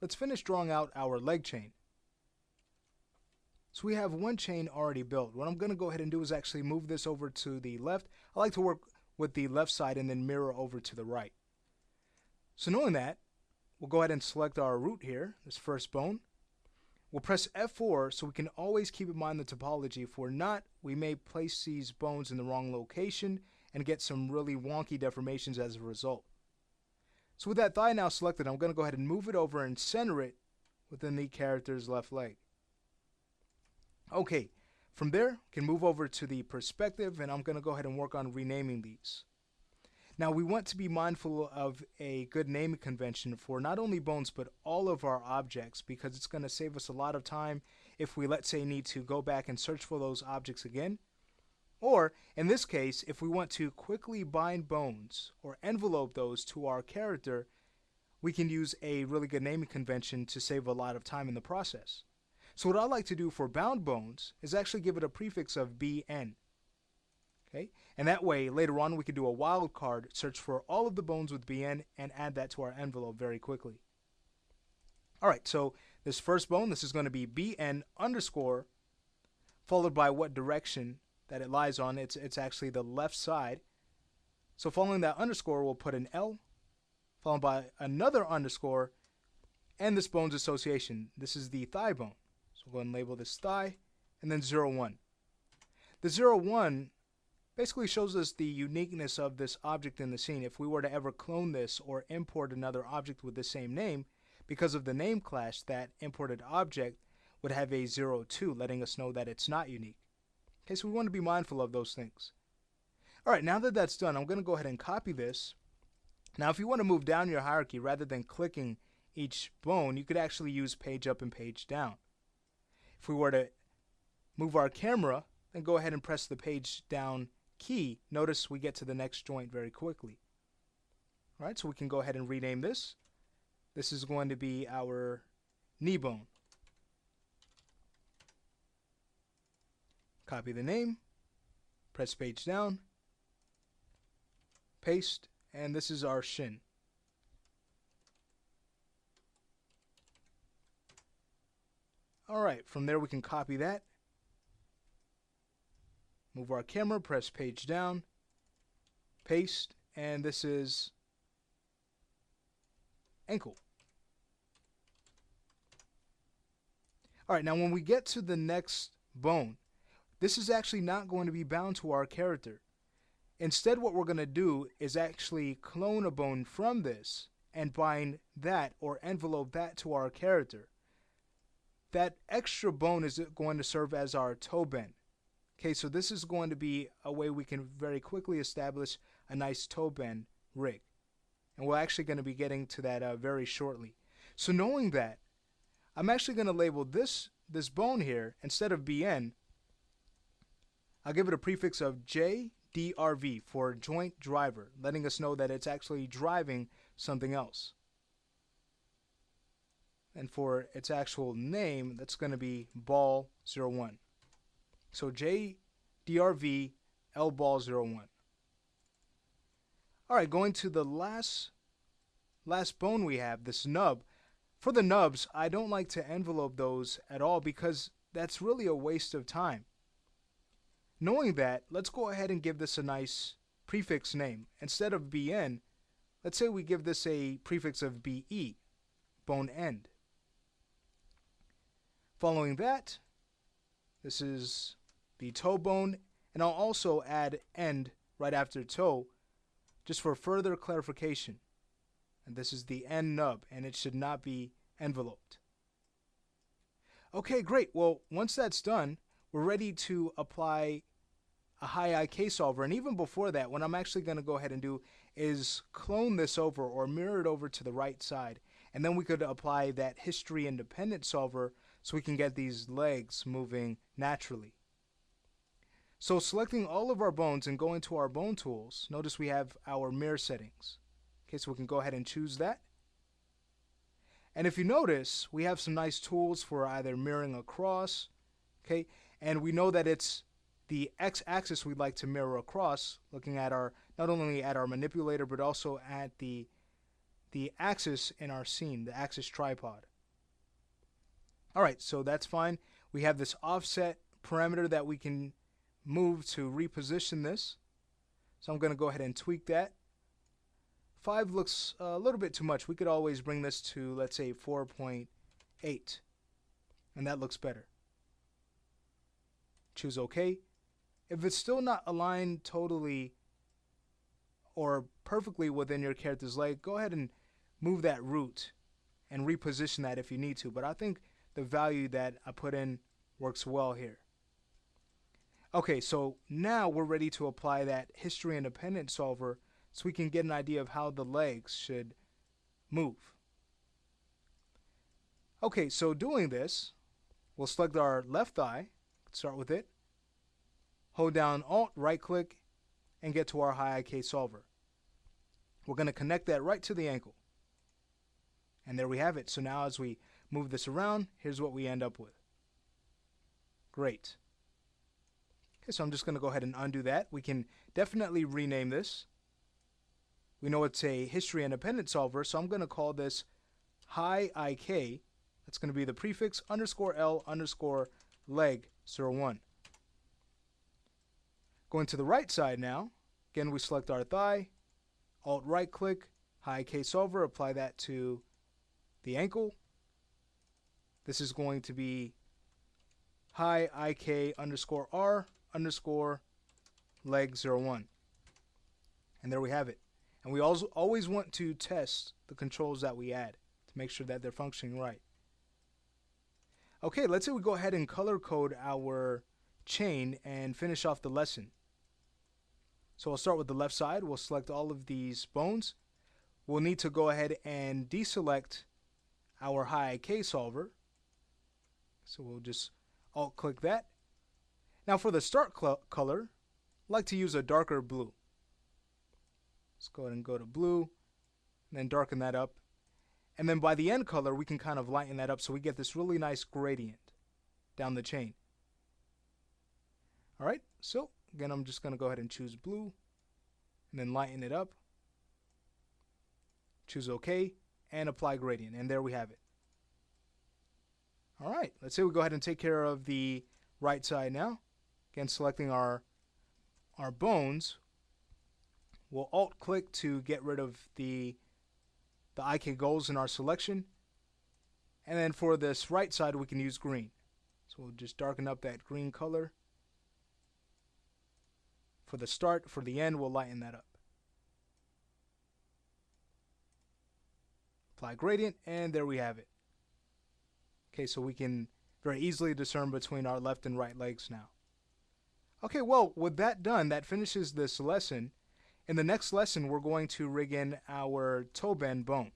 let's finish drawing out our leg chain. So we have one chain already built. What I'm going to go ahead and do is actually move this over to the left. I like to work with the left side and then mirror over to the right. So knowing that, we'll go ahead and select our root here, this first bone. We'll press F4 so we can always keep in mind the topology. If we're not, we may place these bones in the wrong location and get some really wonky deformations as a result. So with that thigh now selected, I'm going to go ahead and move it over and center it within the character's left leg. Okay, from there, we can move over to the perspective, and I'm going to go ahead and work on renaming these. Now, we want to be mindful of a good naming convention for not only bones, but all of our objects, because it's going to save us a lot of time if we, let's say, need to go back and search for those objects again. Or, in this case, if we want to quickly bind bones or envelope those to our character, we can use a really good naming convention to save a lot of time in the process. So what I like to do for bound bones is actually give it a prefix of BN. Okay? And that way, later on, we could do a wildcard search for all of the bones with BN and add that to our envelope very quickly. All right, so this first bone, this is going to be BN underscore, followed by what direction that it lies on. It's actually the left side. So following that underscore, we'll put an L, followed by another underscore, and this bone's association. This is the thigh bone. So we'll go ahead and label this thigh, and then 0, 1. The 0, 1 basically shows us the uniqueness of this object in the scene. If we were to ever clone this or import another object with the same name, because of the name clash, that imported object would have a 0, 2, letting us know that it's not unique. Okay, so we want to be mindful of those things. All right, now that that's done, I'm going to go ahead and copy this. Now, if you want to move down your hierarchy rather than clicking each bone, you could actually use page up and page down. If we were to move our camera, then go ahead and press the page down key. Notice we get to the next joint very quickly. All right, so we can go ahead and rename this. This is going to be our knee bone. Copy the name, press page down, paste, and this is our shin. All right, from there we can copy that, move our camera, press page down, paste, and this is ankle. All right, now when we get to the next bone, this is actually not going to be bound to our character. Instead, what we're going to do is actually clone a bone from this and bind that or envelope that to our character. That extra bone is going to serve as our toe bend. Okay, so this is going to be a way we can very quickly establish a nice toe bend rig. And we're actually going to be getting to that very shortly. So knowing that, I'm actually going to label this bone here, instead of BN, I'll give it a prefix of JDRV for joint driver, letting us know that it's actually driving something else. And for its actual name, that's going to be ball 01. So JDRV L ball 01. All right, going to the last bone we have, this nub. For the nubs, I don't like to envelope those at all because that's really a waste of time. Knowing that, let's go ahead and give this a nice prefix name. Instead of BN, let's say we give this a prefix of BE, bone end. Following that, this is the toe bone, and I'll also add end right after toe, just for further clarification. And this is the end nub, and it should not be enveloped. Okay, great. Well, once that's done, we're ready to apply a high IK solver. And even before that, what I'm actually going to go ahead and do is clone this over or mirror it over to the right side. And then we could apply that history independent solver so we can get these legs moving naturally. So selecting all of our bones and going to our bone tools, notice we have our mirror settings. Okay, so we can go ahead and choose that. And if you notice, we have some nice tools for either mirroring across, okay, and we know that it's the x-axis we'd like to mirror across, looking at our, not only at our manipulator, but also at the the axis in our scene, the axis tripod. Alright, so that's fine. We have this offset parameter that we can move to reposition this. So I'm going to go ahead and tweak that. 5 looks a little bit too much. We could always bring this to, let's say, 4.8. And that looks better. Choose OK. If it's still not aligned totally or perfectly within your character's leg, go ahead and move that root and reposition that if you need to. But I think the value that I put in works well here. Okay, so now we're ready to apply that history independent solver so we can get an idea of how the legs should move. Okay, so doing this, we'll select our left thigh, start with it, hold down Alt, right click, and get to our high IK solver. We're going to connect that right to the ankle. And there we have it. So now as we move this around, here's what we end up with. Great. Okay, so I'm just going to go ahead and undo that. We can definitely rename this. We know it's a history independent solver, so I'm going to call this high IK. That's going to be the prefix _L_ leg 01. Going to the right side now, again we select our thigh, Alt right click, high IK solver, apply that to the ankle. This is going to be high IK _R_ leg 01. And there we have it. And we also always want to test the controls that we add to make sure that they're functioning right. Okay, let's say we go ahead and color code our chain and finish off the lesson. So we'll start with the left side. We'll select all of these bones. We'll need to go ahead and deselect our high IK solver. So we'll just Alt click that. Now for the start color, I like to use a darker blue. Let's go ahead and go to blue, and then darken that up. And then by the end color, we can kind of lighten that up so we get this really nice gradient down the chain. All right, so again, I'm just going to go ahead and choose blue, and then lighten it up. Choose OK, and apply gradient, and there we have it. All right, let's say we go ahead and take care of the right side now. Again, selecting our bones. We'll Alt click to get rid of the IK goals in our selection. And then for this right side, we can use green. So we'll just darken up that green color. For the start, for the end, we'll lighten that up. Apply gradient, and there we have it. Okay, so we can very easily discern between our left and right legs now. Okay, well, with that done, that finishes this lesson. In the next lesson, we're going to rig in our toe bend bone.